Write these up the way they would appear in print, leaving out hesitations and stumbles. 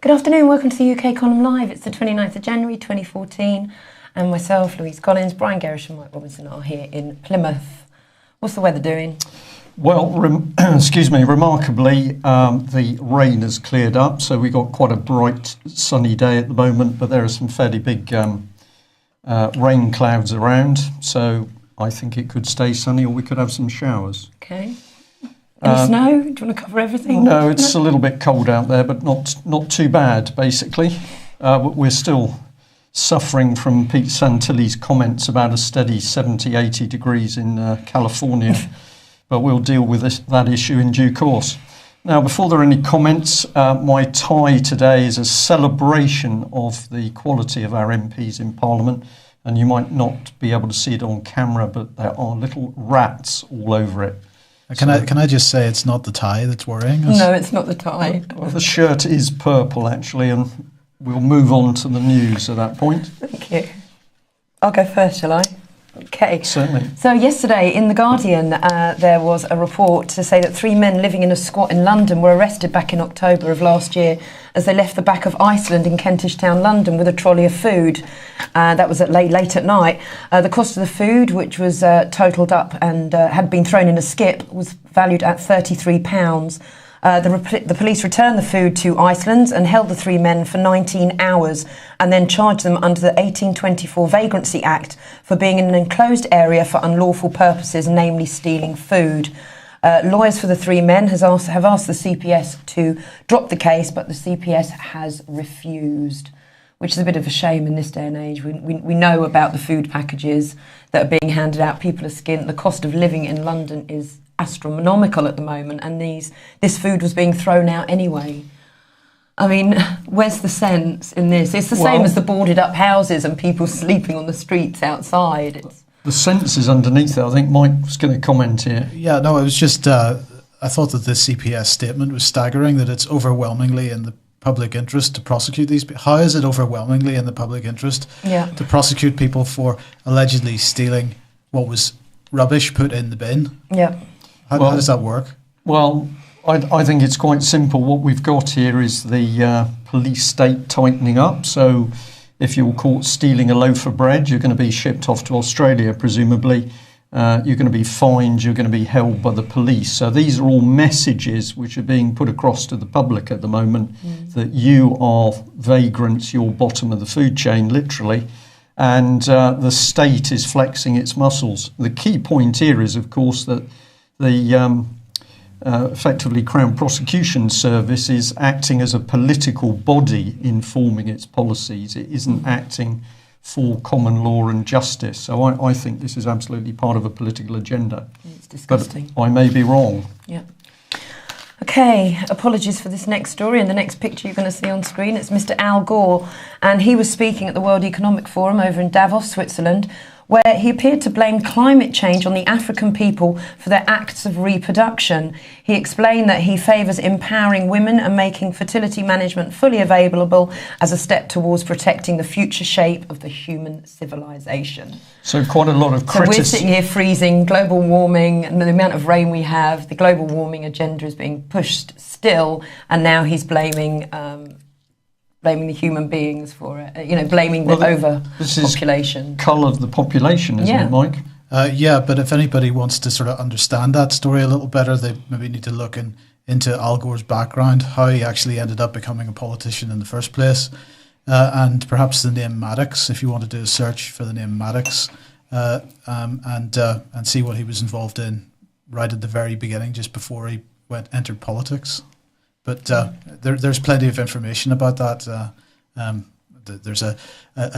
Good afternoon, welcome to the UK Column Live. It's the 29th of January 2014 and myself, Louise Collins, Brian Gerrish and Mike Robinson are here in Plymouth. What's the weather doing? Well, remarkably, the rain has cleared up, so we got quite a bright sunny day at the moment, but there are some fairly big rain clouds around, so I think it could stay sunny or we could have some showers. Okay. Any snow? Do you want to cover everything? No, it's a little bit cold out there, but not too bad, basically. We're still suffering from Pete Santilli's comments about a steady 70, 80 degrees in California, but we'll deal with that issue in due course. Now, before there are any comments, my tie today is a celebration of the quality of our MPs in Parliament, and you might not be able to see it on camera, but there are little rats all over it. Can I just say it's not the tie that's worrying us? No, it's not the tie. Well, the shirt is purple, actually, and we'll move on to the news at that point. Thank you. I'll go first, shall I? Okay. Certainly. So yesterday in The Guardian, there was a report to say that 3 men living in a squat in London were arrested back in October of last year as they left the back of Iceland in Kentish Town, London, with a trolley of food. That was late at night. The cost of the food, which was totalled up and had been thrown in a skip, was valued at £33. The police returned the food to Iceland and held the 3 men for 19 hours and then charged them under the 1824 Vagrancy Act for being in an enclosed area for unlawful purposes, namely stealing food. Lawyers for the 3 men have asked the CPS to drop the case, but the CPS has refused, which is a bit of a shame in this day and age. We know about the food packages that are being handed out. People are skint. The cost of living in London is astronomical at the moment, and this food was being thrown out anyway. I mean, where's the sense in this? It's the same as the boarded up houses and people sleeping on the streets outside. The sense is underneath it. I think Mike was going to comment here. Yeah, no, it was just, I thought that the CPS statement was staggering, that it's overwhelmingly in the public interest to prosecute these people. How is it overwhelmingly in the public interest to prosecute people for allegedly stealing what was rubbish put in the bin? Yeah. How does that work? Well, I think it's quite simple. What we've got here is the police state tightening up. So if you're caught stealing a loaf of bread, you're going to be shipped off to Australia, presumably. You're going to be fined. You're going to be held by the police. So these are all messages which are being put across to the public at the moment that you are vagrants, you're bottom of the food chain, literally. And the state is flexing its muscles. The key point here is, of course, that the effectively Crown Prosecution Service is acting as a political body in forming its policies. It isn't acting for common law and justice. So I think this is absolutely part of a political agenda. It's disgusting. But I may be wrong. Yeah. Okay, apologies for this next story, and the next picture you're going to see on screen, it's Mr. Al Gore, and he was speaking at the World Economic Forum over in Davos, Switzerland, where he appeared to blame climate change on the African people for their acts of reproduction. He explained that he favours empowering women and making fertility management fully available as a step towards protecting the future shape of the human civilization. So quite a lot of criticism. So we're sitting here freezing, global warming, and the amount of rain we have, the global warming agenda is being pushed still, and now he's blaming the human beings for it, blaming the overpopulation. This is cull of the population, isn't it, Mike? Yeah, but if anybody wants to sort of understand that story a little better, they maybe need to look into Al Gore's background, how he actually ended up becoming a politician in the first place, and perhaps the name Maddox, if you want to do a search for the name Maddox, and see what he was involved in right at the very beginning, just before he entered politics. But there's plenty of information about that. There's a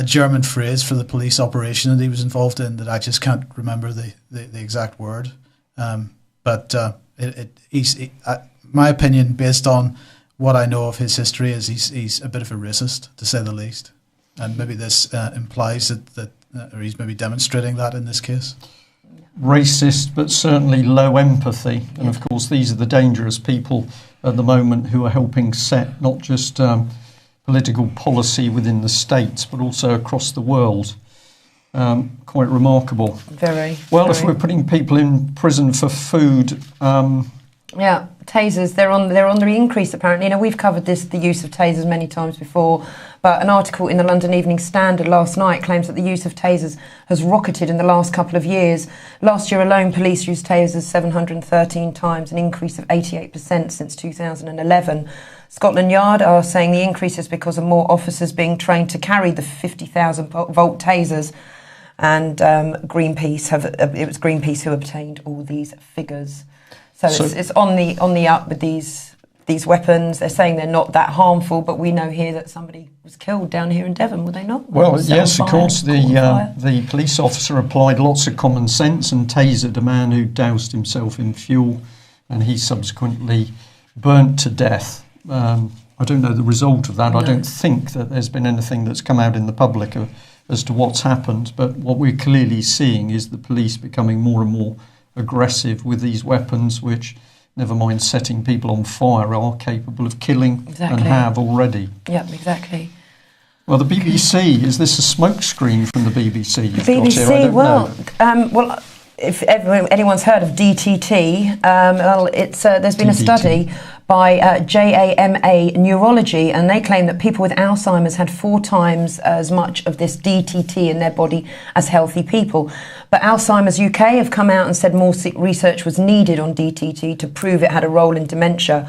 German phrase for the police operation that he was involved in that I just can't remember the exact word. But my opinion, based on what I know of his history, is he's a bit of a racist, to say the least. And maybe this implies that or he's maybe demonstrating that in this case. Racist, but certainly low empathy. And of course, these are the dangerous people at the moment who are helping set not just political policy within the states, but also across the world. Quite remarkable. Very. Well, if we're putting people in prison for food, Yeah, tasers, they're on the increase apparently. You know, we've covered the use of tasers many times before, but an article in the London Evening Standard last night claims that the use of tasers has rocketed in the last couple of years. Last year alone, police used tasers 713 times, an increase of 88% since 2011. Scotland Yard are saying the increase is because of more officers being trained to carry the 50,000 volt tasers, and it was Greenpeace who obtained all these figures. So it's on the up with these weapons. They're saying they're not that harmful, but we know here that somebody was killed down here in Devon, were they not? Well, yes, of course. The police officer applied lots of common sense and tasered a man who doused himself in fuel, and he subsequently burnt to death. I don't know the result of that. No. I don't think that there's been anything that's come out in the public as to what's happened, but what we're clearly seeing is the police becoming more and more aggressive with these weapons, which, never mind setting people on fire, are capable of killing and have already. Yeah, exactly. Well, the BBC, is this a smokescreen from the BBC? The BBC, well, if anyone's heard of DTT, there's been a study by JAMA Neurology, and they claim that people with Alzheimer's had 4 times as much of this DTT in their body as healthy people. But Alzheimer's UK have come out and said more research was needed on DTT to prove it had a role in dementia.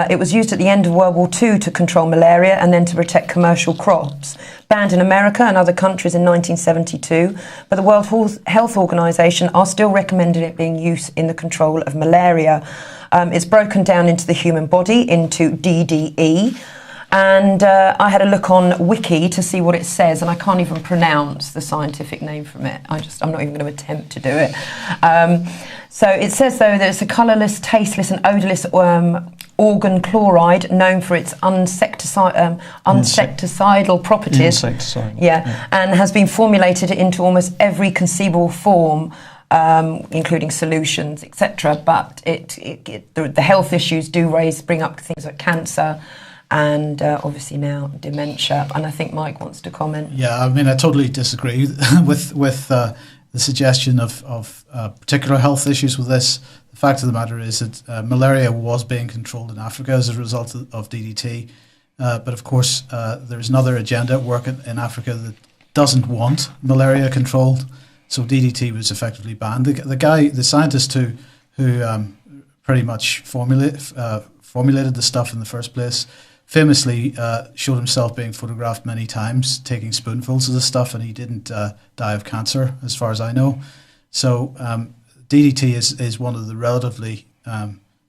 It was used at the end of World War II to control malaria and then to protect commercial crops. Banned in America and other countries in 1972, but the World Health Organization are still recommending it being used in the control of malaria. It's broken down into the human body into DDE. And I had a look on Wiki to see what it says, and I can't even pronounce the scientific name from it. I'm not even going to attempt to do it. So it says, though, that it's a colourless, tasteless and odourless organ chloride known for its insecticidal properties. Yeah, and has been formulated into almost every conceivable form, including solutions, etc. But the health issues do bring up things like cancer, and obviously now dementia. And I think Mike wants to comment. Yeah, I mean, I totally disagree with the suggestion of particular health issues with this. The fact of the matter is that malaria was being controlled in Africa as a result of DDT. But of course, there's another agenda at work in Africa that doesn't want malaria controlled. So DDT was effectively banned. The scientist who pretty much formulated the stuff in the first place, famously showed himself being photographed many times taking spoonfuls of the stuff, and he didn't die of cancer, as far as I know. So DDT is one of the relatively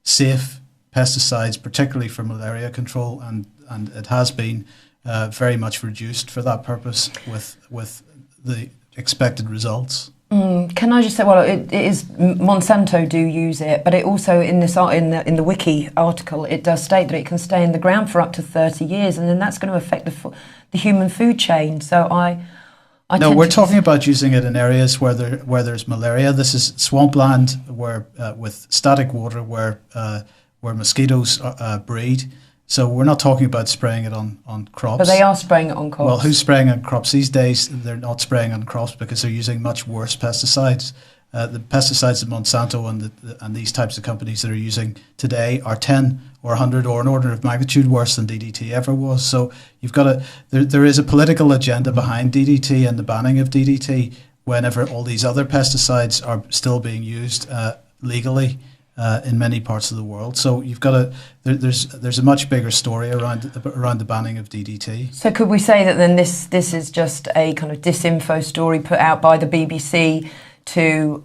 safe pesticides, particularly for malaria control, and it has been very much reduced for that purpose with the expected results. Can I just say, well, it is Monsanto do use it, but it also in the Wiki article it does state that it can stay in the ground for up to 30 years, and then that's going to affect the human food chain. So we're talking about using it in areas where there's malaria. This is swampland where with static water where mosquitoes breed. So we're not talking about spraying it on crops. But they are spraying it on crops. Well, who's spraying on crops these days? They're not spraying on crops because they're using much worse pesticides. The pesticides that Monsanto and these types of companies that are using today are 10 or 100 or an order of magnitude worse than DDT ever was. So you've got there is a political agenda behind DDT and the banning of DDT whenever all these other pesticides are still being used legally in many parts of the world. So you've got there's a much bigger story around the banning of DDT. So could we say that then this is just a kind of disinfo story put out by the BBC to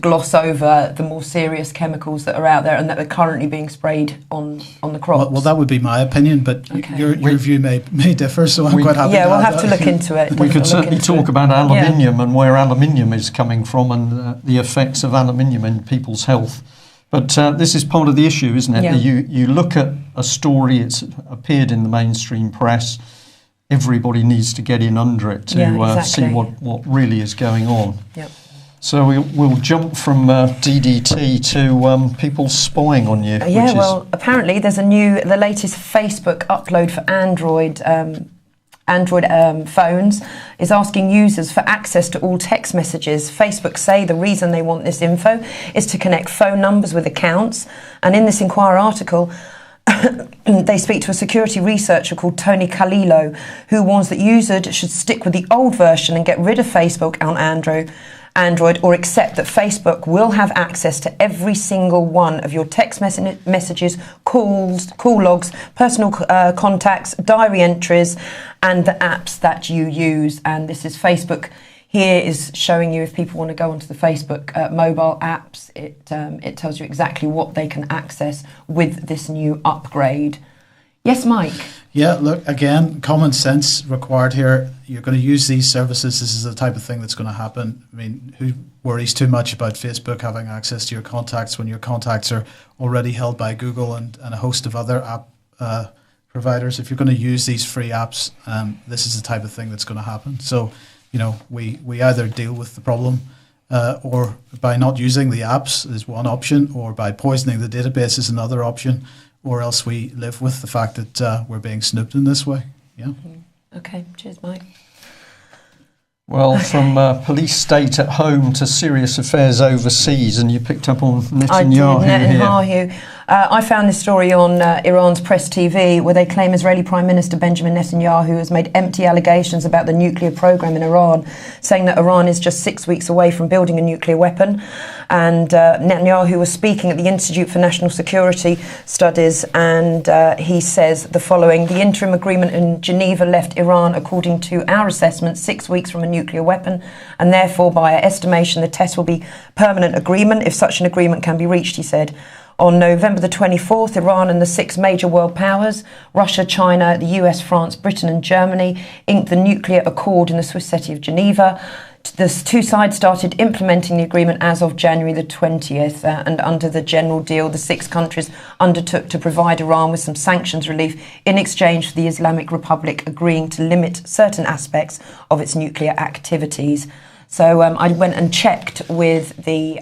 gloss over the more serious chemicals that are out there and that are currently being sprayed on the crops? Well, that would be my opinion, but your view may differ, so I'm quite happy. Yeah, we'll have to look into it. We could certainly talk about aluminium and where aluminium is coming from and the effects of aluminium in people's health. But this is part of the issue, isn't it? Yeah. You look at a story, it's appeared in the mainstream press, everybody needs to get in under it to see what really is going on. Yep. So we'll jump from DDT to people spying on you. Well, apparently there's the latest Facebook upload for Android Android phones, is asking users for access to all text messages. Facebook say the reason they want this info is to connect phone numbers with accounts. And in this Inquirer article, they speak to a security researcher called Tony Calillo, who warns that users should stick with the old version and get rid of Facebook on Android, or accept that Facebook will have access to every single one of your text messages, calls, call logs, personal contacts, diary entries, and the apps that you use. And this is Facebook. Here is showing you, if people want to go onto the Facebook mobile apps, it tells you exactly what they can access with this new upgrade. Yes, Mike? Yeah, look, again, common sense required here. You're going to use these services. This is the type of thing that's going to happen. I mean, who worries too much about Facebook having access to your contacts when your contacts are already held by Google and a host of other app providers? If you're going to use these free apps, this is the type of thing that's going to happen. So, you know, we either deal with the problem or by not using the apps is one option, or by poisoning the database is another option, or else we live with the fact that we're being snooped in this way. Yeah. Okay, cheers, Mike. Well, from police state at home to serious affairs overseas, and you picked up on Netanyahu here. I found this story on Iran's Press TV, where they claim Israeli Prime Minister Benjamin Netanyahu has made empty allegations about the nuclear program in Iran, saying that Iran is just 6 weeks away from building a nuclear weapon. And Netanyahu was speaking at the Institute for National Security Studies, and he says the following: the interim agreement in Geneva left Iran, according to our assessment, 6 weeks from a nuclear weapon, and therefore, by our estimation, the test will be permanent agreement if such an agreement can be reached, he said. On November the 24th, Iran and the 6 major world powers, Russia, China, the US, France, Britain and Germany, inked the nuclear accord in the Swiss city of Geneva. The two sides started implementing the agreement as of January the 20th, and under the general deal, the 6 countries undertook to provide Iran with some sanctions relief in exchange for the Islamic Republic agreeing to limit certain aspects of its nuclear activities. So I went and checked with the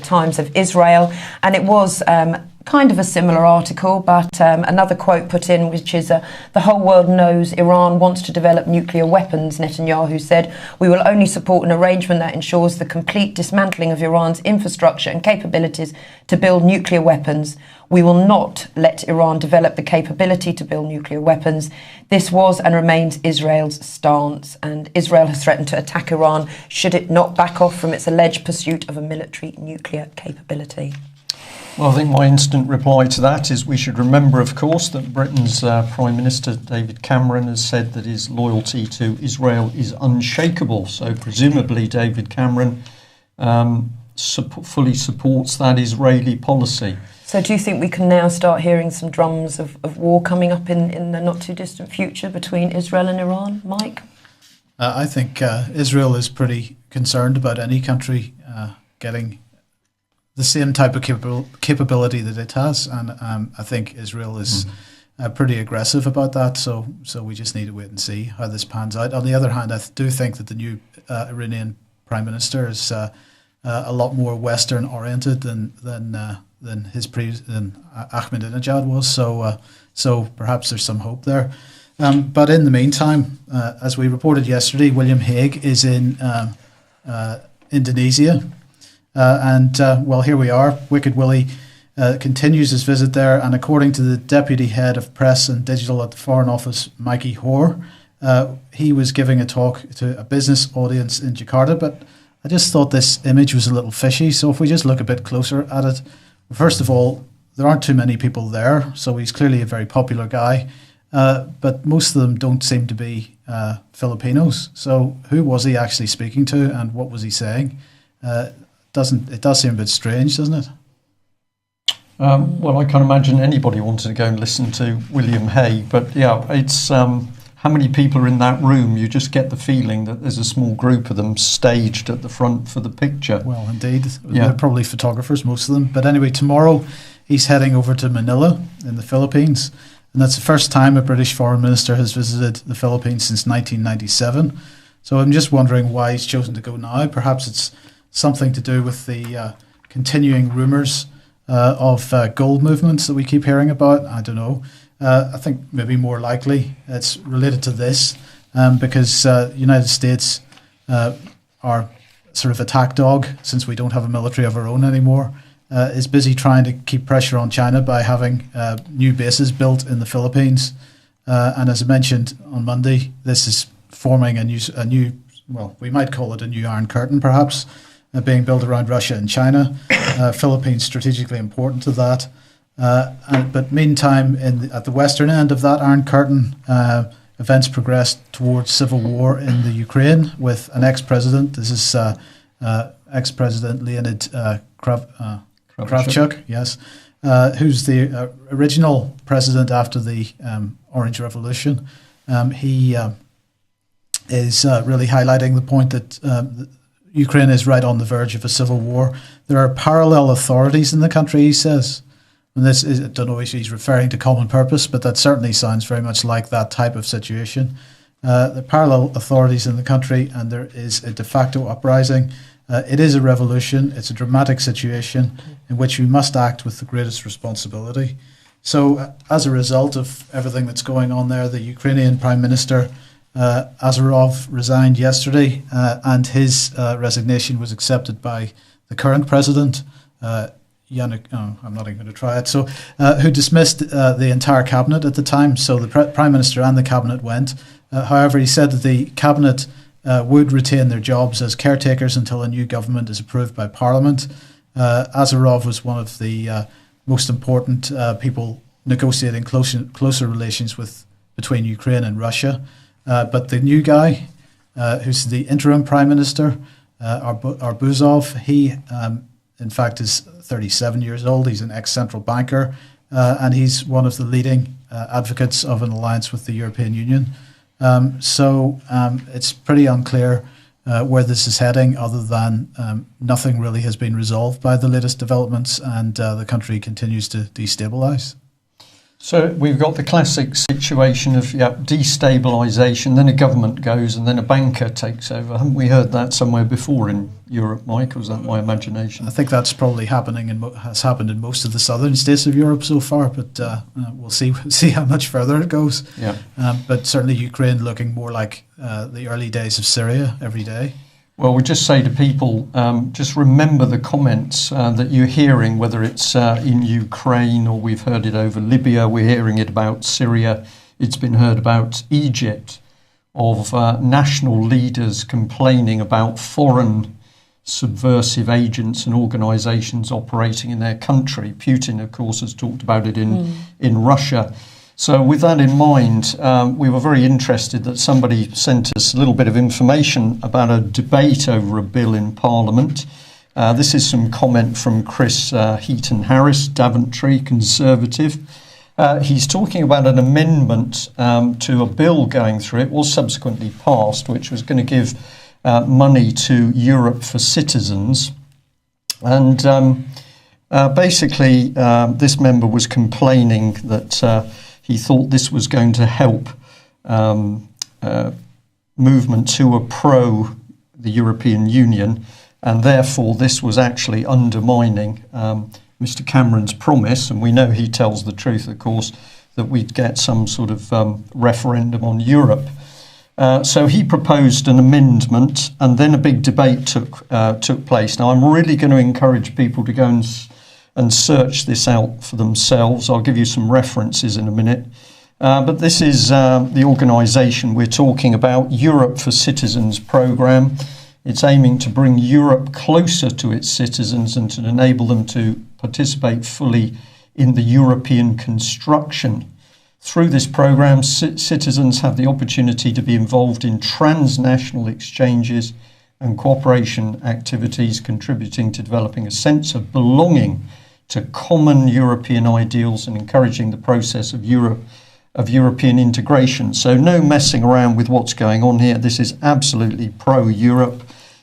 Times of Israel, and it was kind of a similar article, but another quote put in, which is, the whole world knows Iran wants to develop nuclear weapons, Netanyahu said. We will only support an arrangement that ensures the complete dismantling of Iran's infrastructure and capabilities to build nuclear weapons. We will not let Iran develop the capability to build nuclear weapons. This was and remains Israel's stance, and Israel has threatened to attack Iran should it not back off from its alleged pursuit of a military nuclear capability. Well, I think my instant reply to that is we should remember, of course, that Britain's Prime Minister David Cameron has said that his loyalty to Israel is unshakable. So presumably David Cameron fully supports that Israeli policy. So do you think we can now start hearing some drums of war coming up in the not too distant future between Israel and Iran, Mike? I think Israel is pretty concerned about any country getting the same type of capability that it has, and I think Israel is pretty aggressive about that. So we just need to wait and see how this pans out. On the other hand, I do think that the new Iranian Prime Minister is a lot more Western oriented than Ahmadinejad was. So perhaps there's some hope there. But in the meantime, as we reported yesterday, William Hague is in Indonesia. Well, here we are. Wicked Willie continues his visit there, and according to the Deputy Head of Press and Digital at the Foreign Office, Mikey Hoare, he was giving a talk to a business audience in Jakarta, but I just thought this image was a little fishy. So if we just look a bit closer at it, first of all, there aren't too many people there, so he's clearly a very popular guy, but most of them don't seem to be Filipinos. So who was he actually speaking to, and what was he saying? It does seem a bit strange, doesn't it? Well, I can't imagine anybody wanted to go and listen to William Hague, but yeah, it's how many people are in that room? You just get the feeling that there's a small group of them staged at the front for the picture. Well, indeed. Yeah. They're probably photographers, most of them. But anyway, tomorrow he's heading over to Manila in the Philippines, and that's the first time a British foreign minister has visited the Philippines since 1997. So I'm just wondering why he's chosen to go now. Perhaps it's something to do with the continuing rumours of gold movements that we keep hearing about. I don't know. I think maybe more likely it's related to this, because the United States are sort of attack dog, since we don't have a military of our own anymore, is busy trying to keep pressure on China by having new bases built in the Philippines. And as I mentioned on Monday, this is forming a new, well, we might call it a new Iron Curtain, perhaps, being built around Russia and China. Philippines strategically important to that. But meantime, at the western end of that Iron Curtain, events progressed towards civil war in the Ukraine with an ex-president. This is ex-president Leonid Kravchuk, yes, who's the original president after the Orange Revolution. He is really highlighting the point that Ukraine is right on the verge of a civil war. There are parallel authorities in the country, he says. And this is, I don't know if he's referring to common purpose, but that certainly sounds very much like that type of situation. The parallel authorities in the country, and there is a de facto uprising. It is a revolution. It's a dramatic situation in which we must act with the greatest responsibility. So as a result of everything that's going on there, the Ukrainian Prime Minister Azarov resigned yesterday, and his resignation was accepted by the current president, Yannick, I'm not even going to try it, so who dismissed the entire cabinet at the time. So the Prime Minister and the cabinet went. However, he said that the cabinet would retain their jobs as caretakers until a new government is approved by Parliament. Azarov was one of the most important people negotiating closer relations between Ukraine and Russia. But the new guy, who's the interim Prime Minister, Arbuzov, he in fact is 37 years old. He's an ex-central banker, and he's one of the leading advocates of an alliance with the European Union. So it's pretty unclear where this is heading, other than nothing really has been resolved by the latest developments, and the country continues to destabilise. So we've got the classic situation of destabilisation, then a government goes and then a banker takes over. Haven't we heard that somewhere before in Europe, Mike, or was that my imagination? I think that's probably happening and has happened in most of the southern states of Europe so far, but we'll see how much further it goes. Yeah. But certainly Ukraine looking more like the early days of Syria every day. Well, we just say to people, just remember the comments that you're hearing, whether it's in Ukraine or we've heard it over Libya, we're hearing it about Syria, it's been heard about Egypt, of national leaders complaining about foreign subversive agents and organisations operating in their country. Putin, of course, has talked about it in Russia. So with that in mind, we were very interested that somebody sent us a little bit of information about a debate over a bill in Parliament. This is some comment from Chris Heaton-Harris, Daventry, Conservative. He's talking about an amendment to a bill going through. It was subsequently passed, which was going to give money to Europe for Citizens. And basically, this member was complaining that he thought this was going to help movements who were pro the European Union, and therefore this was actually undermining Mr. Cameron's promise, and we know he tells the truth, of course, that we'd get some sort of referendum on Europe. So he proposed an amendment, and then a big debate took place. Now, I'm really going to encourage people to go and search this out for themselves. I'll give you some references in a minute. But this is the organisation we're talking about, Europe for Citizens programme. It's aiming to bring Europe closer to its citizens and to enable them to participate fully in the European construction. Through this programme, citizens have the opportunity to be involved in transnational exchanges and cooperation activities, contributing to developing a sense of belonging to common European ideals and encouraging the process of European integration. So no messing around with what's going on here. This is absolutely pro-Europe.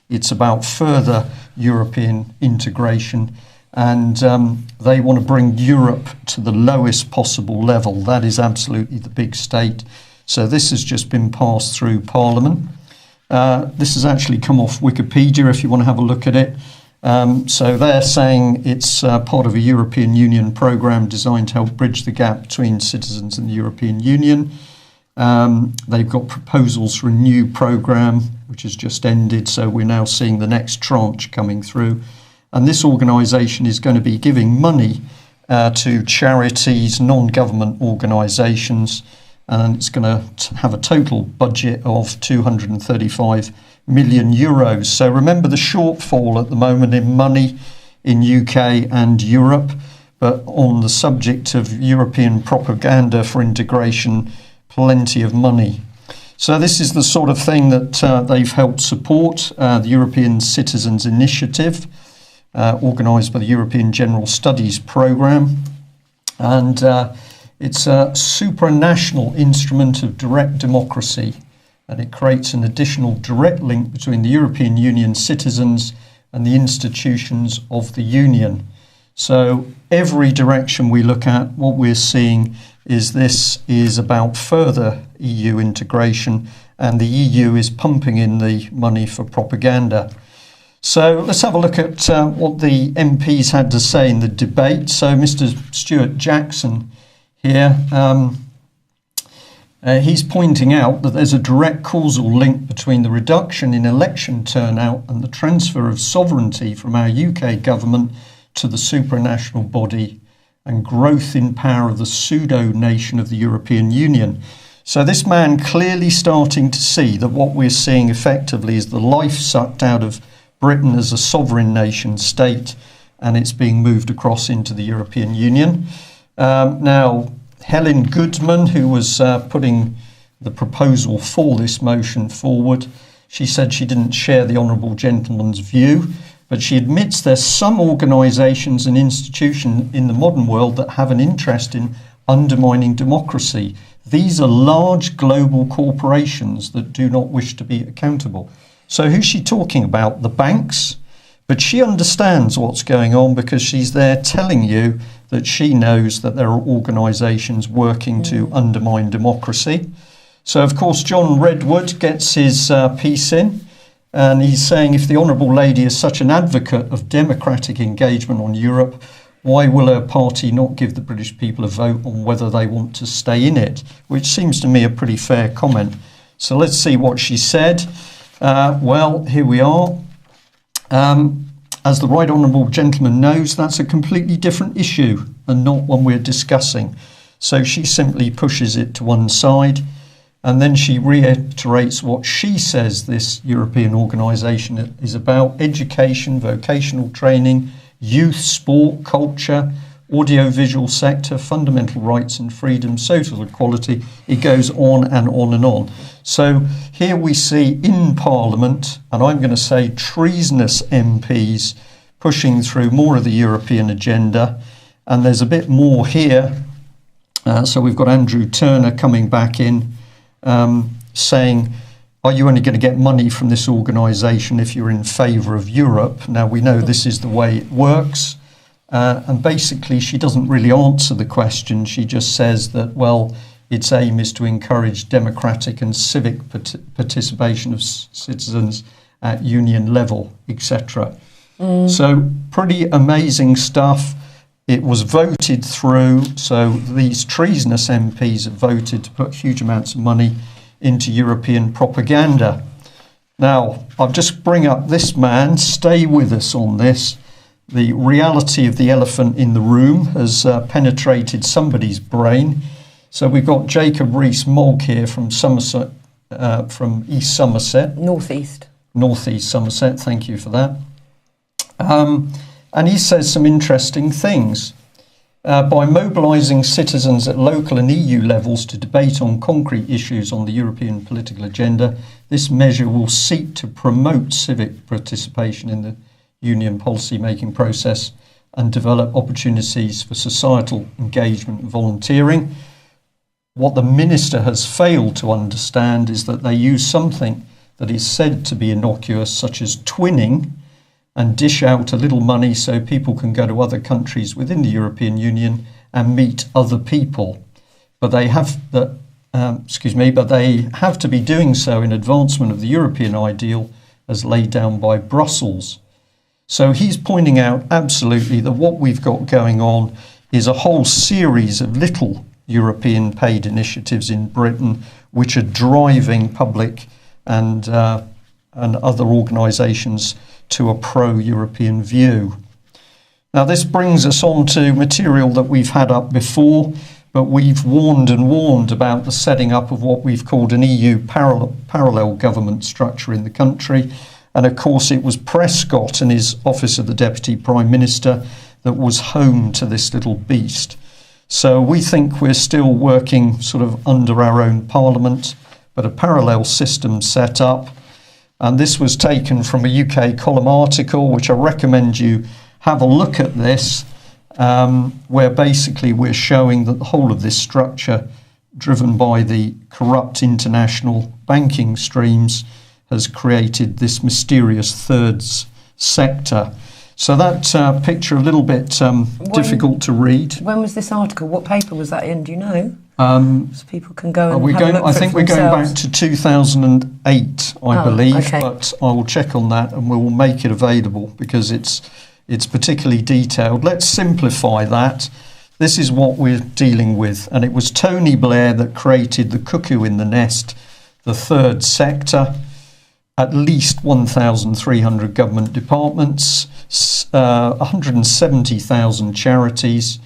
It's about further European integration, and they want to bring Europe to the lowest possible level. That is absolutely the big state. So this has just been passed through Parliament. This has actually come off Wikipedia if you want to have a look at it. So they're saying it's part of a European Union programme designed to help bridge the gap between citizens and the European Union. They've got proposals for a new programme, which has just ended, so we're now seeing the next tranche coming through. And this organisation is going to be giving money to charities, non-government organisations, and it's going to have a total budget of 235 million euros. So remember the shortfall at the moment in money in UK and Europe, but on the subject of European propaganda for integration, plenty of money. So this is the sort of thing that they've helped support, the European Citizens Initiative, organised by the European General Studies Programme. And it's a supranational instrument of direct democracy, and it creates an additional direct link between the European Union citizens and the institutions of the Union. So every direction we look at, what we're seeing is this is about further EU integration, and the EU is pumping in the money for propaganda. So let's have a look at what the MPs had to say in the debate. So Mr. Stuart Jackson here, he's pointing out that there's a direct causal link between the reduction in election turnout and the transfer of sovereignty from our UK government to the supranational body and growth in power of the pseudo-nation of the European Union. So this man clearly starting to see that what we're seeing effectively is the life sucked out of Britain as a sovereign nation state, and it's being moved across into the European Union. Now, Helen Goodman, who was putting the proposal for this motion forward, she said she didn't share the honourable gentleman's view, but she admits there's some organisations and institutions in the modern world that have an interest in undermining democracy. These are large global corporations that do not wish to be accountable. So who's she talking about? The banks? But she understands what's going on because she's there telling you that she knows that there are organisations working to undermine democracy. So, of course, John Redwood gets his piece in, and he's saying if the Honourable Lady is such an advocate of democratic engagement on Europe, why will her party not give the British people a vote on whether they want to stay in it? Which seems to me a pretty fair comment. So let's see what she said. Well, here we are. As the Right Honourable Gentleman knows, that's a completely different issue and not one we're discussing. So she simply pushes it to one side, and then she reiterates what she says this European organisation is about: education, vocational training, youth, sport, culture, audiovisual sector, fundamental rights and freedom, social equality. It goes on and on and on. So here we see in Parliament, and I'm going to say treasonous MPs pushing through more of the European agenda. And there's a bit more here. So we've got Andrew Turner coming back in saying, are you only going to get money from this organisation if you're in favour of Europe? Now, we know this is the way it works. And basically, she doesn't really answer the question. She just says that, well, its aim is to encourage democratic and civic participation of citizens at union level, etc. So pretty amazing stuff. It was voted through. So these treasonous MPs have voted to put huge amounts of money into European propaganda. Now, I'll just bring up this man. Stay with us on this. The reality of the elephant in the room has penetrated somebody's brain. So we've got Jacob Rees-Mogg here from Somerset, from East Somerset. Northeast Somerset, thank you for that. And he says some interesting things. By mobilising citizens at local and EU levels to debate on concrete issues on the European political agenda, this measure will seek to promote civic participation in the Union policy-making process and develop opportunities for societal engagement and volunteering. What the Minister has failed to understand is that they use something that is said to be innocuous, such as twinning, and dish out a little money so people can go to other countries within the European Union and meet other people. But they have but they have to be doing so in advancement of the European ideal as laid down by Brussels. So he's pointing out absolutely that what we've got going on is a whole series of little European paid initiatives in Britain which are driving public and other organisations to a pro-European view. Now, this brings us on to material that we've had up before, but we've warned and warned about the setting up of what we've called an EU parallel government structure in the country. And of course, it was Prescott and his Office of the Deputy Prime Minister that was home to this little beast. So we think we're still working sort of under our own parliament, but a parallel system set up. And this was taken from a UK column article, which I recommend you have a look at this, where basically we're showing that the whole of this structure, driven by the corrupt international banking streams, has created this mysterious third sector. So that picture a little bit difficult to read. When was this article? What paper was that in? Do you know? So people can go and have we're a look I for think it we're going themselves. back to 2008, I believe, okay. but I will check on that and we will make it available because it's particularly detailed. Let's simplify that. This is what we're dealing with, and it was Tony Blair that created the cuckoo in the nest, the third sector. At least 1,300 government departments, 170,000 charities,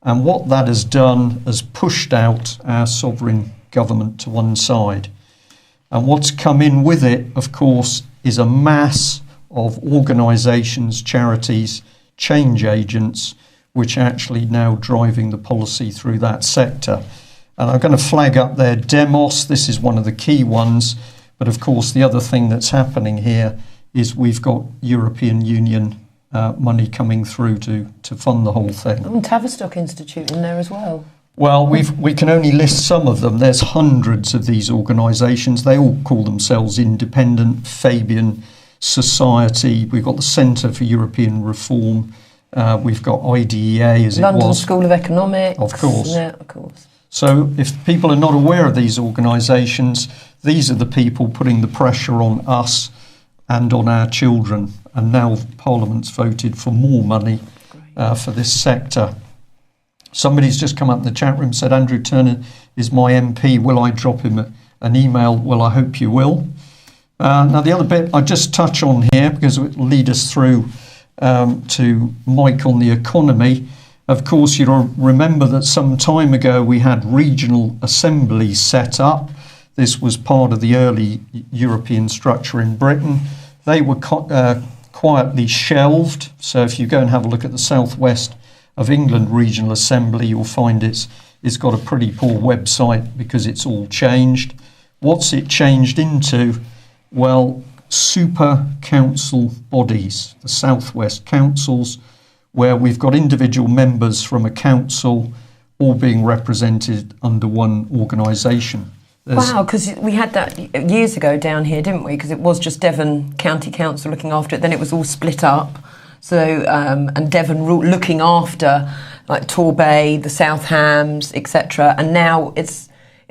and what that has done has pushed out our sovereign government to one side. And what's come in with it, of course, is a mass of organisations, charities, change agents, which are actually now driving the policy through that sector. And I'm going to flag up there Demos. This is one of the key ones. But of course, the other thing that's happening here is we've got European Union money coming through to fund the whole thing. And Tavistock Institute in there as well. Well, we can only list some of them. There's hundreds of these organisations. They all call themselves independent. Fabian Society. We've got the Centre for European Reform. We've got IDEA, as London it was. School of Economics. Of course. Yeah, of course. So if people are not aware of these organisations, these are the people putting the pressure on us and on our children. And now Parliament's voted for more money for this sector. Somebody's just come up in the chat room and said, Andrew Turner is my MP. Will I drop him an email? Well, I hope you will. Now, the other bit I just touch on here, because it will lead us through to Mike on the economy. Of course, you'll remember that some time ago we had regional assemblies set up. This was part of the early European structure in Britain. They were quietly shelved. So if you go and have a look at the Southwest of England Regional Assembly, you'll find it's got a pretty poor website because it's all changed. What's it changed into? Well, super council bodies, the Southwest councils, where we've got individual members from a council all being represented under one organisation. Wow, because we had that years ago down here, didn't we? Because it was just Devon County Council looking after it. Then it was all split up. So and Devon looking after like Torbay, the South Hams, etc. And now it's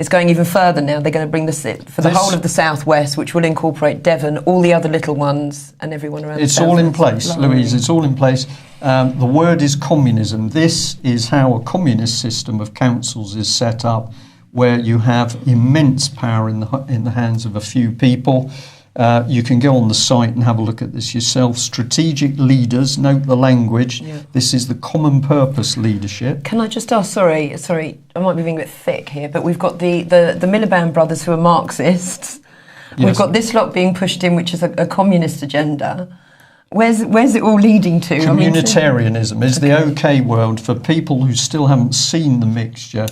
going even further. Now they're going to bring the whole of the Southwest, which will incorporate Devon, all the other little ones, and everyone around. It's all in place, Louise. It's all in place. The word is communism. This is how a communist system of councils is set up, where you have immense power in the hands of a few people. You can go on the site and have a look at this yourself. Strategic leaders, note the language. Yeah. This is the common purpose leadership. Can I just ask, sorry, I might be being a bit thick here, but we've got the Miliband brothers who are Marxists. Yes. We've got this lot being pushed in, which is a communist agenda. Where's it all leading to? Communitarianism is the okay word for people who still haven't seen the mixture.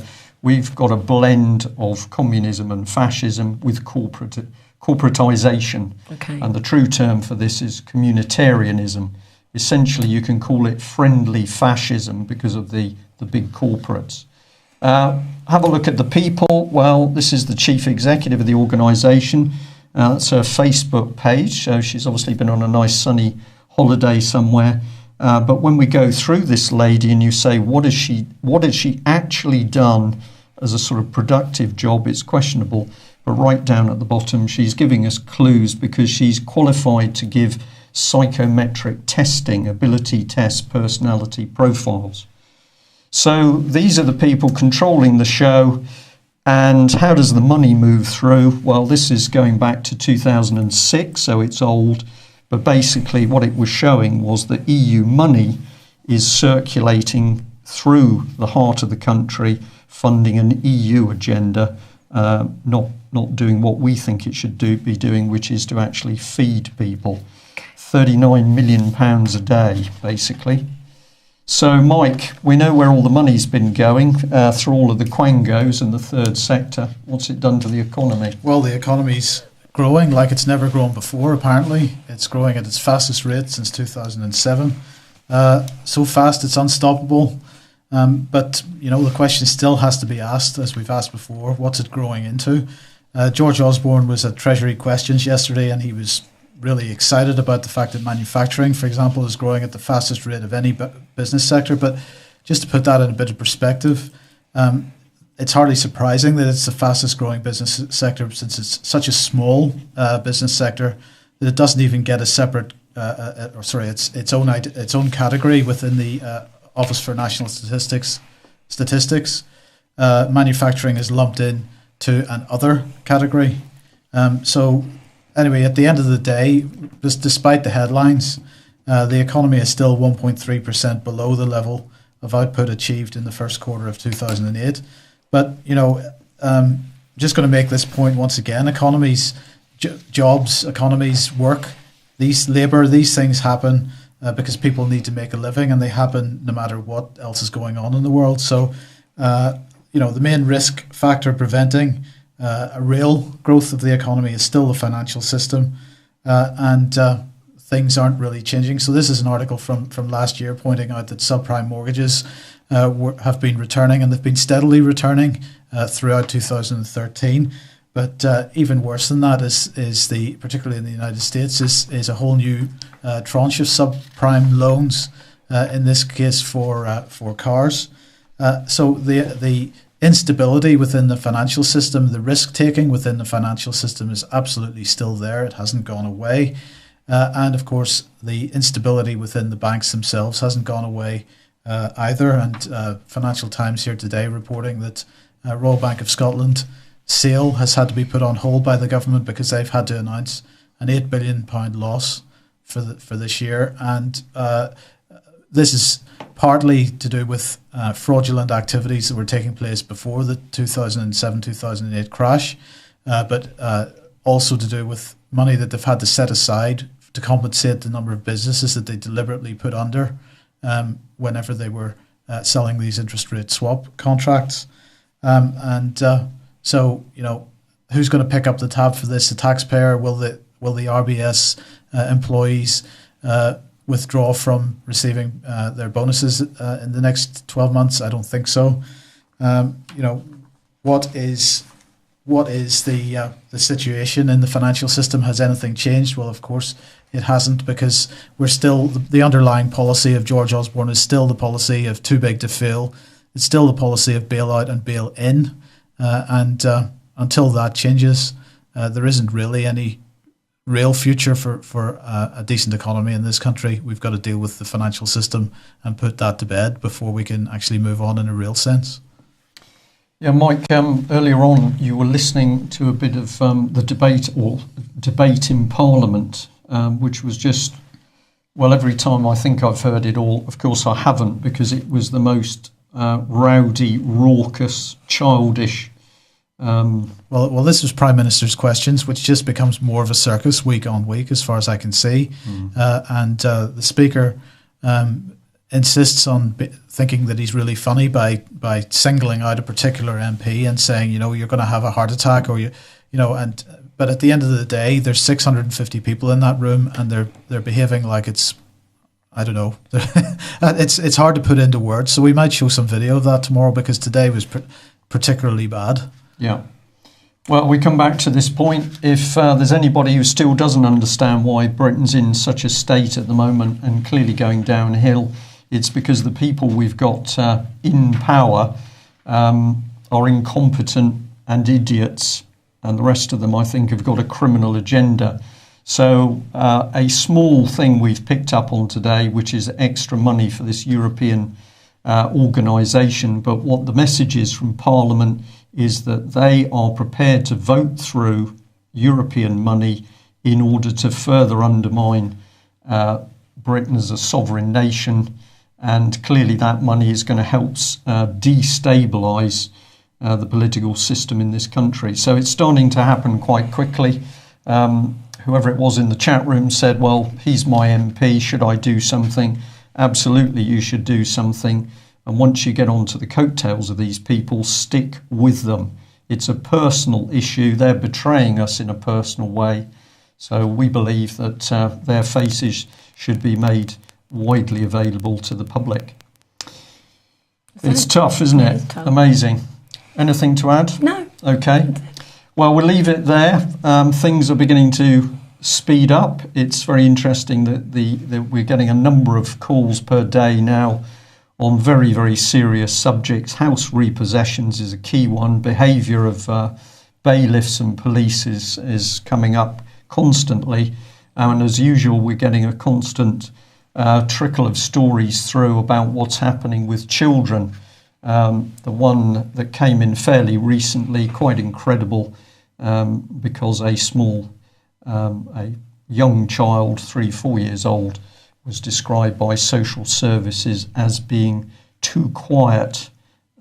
We've got a blend of communism and fascism with corporatisation. Okay. And the true term for this is communitarianism. Essentially, you can call it friendly fascism because of the big corporates. Have a look at the people. Well, this is the chief executive of the organisation. That's her Facebook page. So she's obviously been on a nice sunny holiday somewhere. But when we go through this lady and you say, what has she actually done as a sort of productive job, it's questionable. But right down at the bottom, she's giving us clues because she's qualified to give psychometric testing, ability tests, personality profiles. So these are the people controlling the show. And how does the money move through? Well, this is going back to 2006, so it's old. But basically what it was showing was that EU money is circulating through the heart of the country, funding an EU agenda, not doing what we think it should be doing, which is to actually feed people. £39 million a day, basically. So, Mike, we know where all the money's been going through all of the quangos and the third sector. What's it done to the economy? Well, the economy's growing like it's never grown before, apparently. It's growing at its fastest rate since 2007. So fast it's unstoppable. But, you know, the question still has to be asked, as we've asked before, what's it growing into? George Osborne was at Treasury Questions yesterday, and he was really excited about the fact that manufacturing, for example, is growing at the fastest rate of any business sector. But just to put that in a bit of perspective, it's hardly surprising that it's the fastest growing business sector, since it's such a small business sector that it doesn't even get a separate, its own category within the Office for National Statistics. Manufacturing is lumped in to an other category. So anyway, at the end of the day, despite the headlines, the economy is still 1.3% below the level of output achieved in the first quarter of 2008. But, you know, just going to make this point once again, economies, jobs, economies, work, these things happen because people need to make a living, and they happen no matter what else is going on in the world. So, you know, the main risk factor preventing a real growth of the economy is still the financial system, and things aren't really changing. So this is an article from last year pointing out that subprime mortgages have been returning, and they've been steadily returning throughout 2013. But even worse than that is particularly in the United States, is a whole new tranche of subprime loans, in this case for cars. So the instability within the financial system, the risk-taking within the financial system is absolutely still there. It hasn't gone away. And, of course, the instability within the banks themselves hasn't gone away either. And Financial Times here today reporting that Royal Bank of Scotland sale has had to be put on hold by the government because they've had to announce an £8 billion loss for this year. And this is partly to do with fraudulent activities that were taking place before the 2007-2008 crash, but also to do with money that they've had to set aside to compensate the number of businesses that they deliberately put under whenever they were selling these interest rate swap contracts. So, you know, who's going to pick up the tab for this? The taxpayer? Will the RBS employees withdraw from receiving their bonuses in the next 12 months? I don't think so. You know, what is the situation in the financial system? Has anything changed? Well, of course it hasn't, because we're still, the underlying policy of George Osborne is still the policy of too big to fail. It's still the policy of bail out and bail in. And until that changes, there isn't really any real future for a decent economy in this country. We've got to deal with the financial system and put that to bed before we can actually move on in a real sense. Yeah, Mike, earlier on you were listening to a bit of the debate in Parliament, which was just, well, every time I think I've heard it all, of course I haven't, because it was the most rowdy, raucous, childish. Well, this was Prime Minister's Questions, which just becomes more of a circus week on week, as far as I can see. And the Speaker insists on thinking that he's really funny by singling out a particular MP and saying, you know, you're going to have a heart attack, or but at the end of the day, there's 650 people in that room, and they're behaving like it's, I don't know. It's hard to put into words. So we might show some video of that tomorrow, because today was particularly bad. Yeah. Well, we come back to this point. If there's anybody who still doesn't understand why Britain's in such a state at the moment and clearly going downhill, it's because the people we've got in power are incompetent and idiots, and the rest of them, I think, have got a criminal agenda. So a small thing we've picked up on today, which is extra money for this European organisation, but what the message is from Parliament is that they are prepared to vote through European money in order to further undermine Britain as a sovereign nation, and clearly that money is going to help destabilise the political system in this country. So it's starting to happen quite quickly. Whoever it was in the chat room said, well, he's my MP, should I do something? Absolutely, you should do something. And once you get onto the coattails of these people, stick with them. It's a personal issue. They're betraying us in a personal way. So we believe that their faces should be made widely available to the public. It's tough, isn't it? It is tough. Amazing. Anything to add? No. Okay. Well, we'll leave it there. Things are beginning to speed up. It's very interesting that we're getting a number of calls per day now on very, very serious subjects. House repossessions is a key one. Behaviour of bailiffs and police is coming up constantly. And as usual, we're getting a constant trickle of stories through about what's happening with children. The one that came in fairly recently, quite incredible, because a young child, 3-4 years old, was described by social services as being too quiet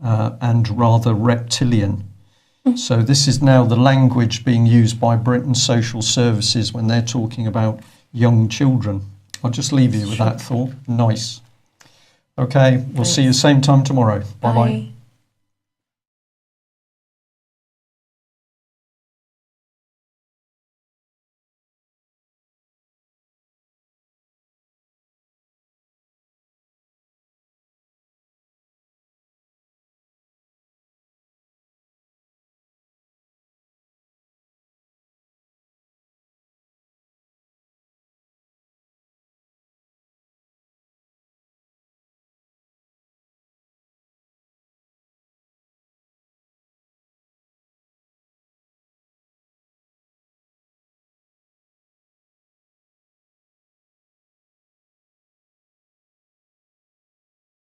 and rather reptilian. So this is now the language being used by Britain's social services when they're talking about young children. I'll just leave you with that thought. Nice. Okay, we'll see you same time tomorrow. Bye-bye. Bye.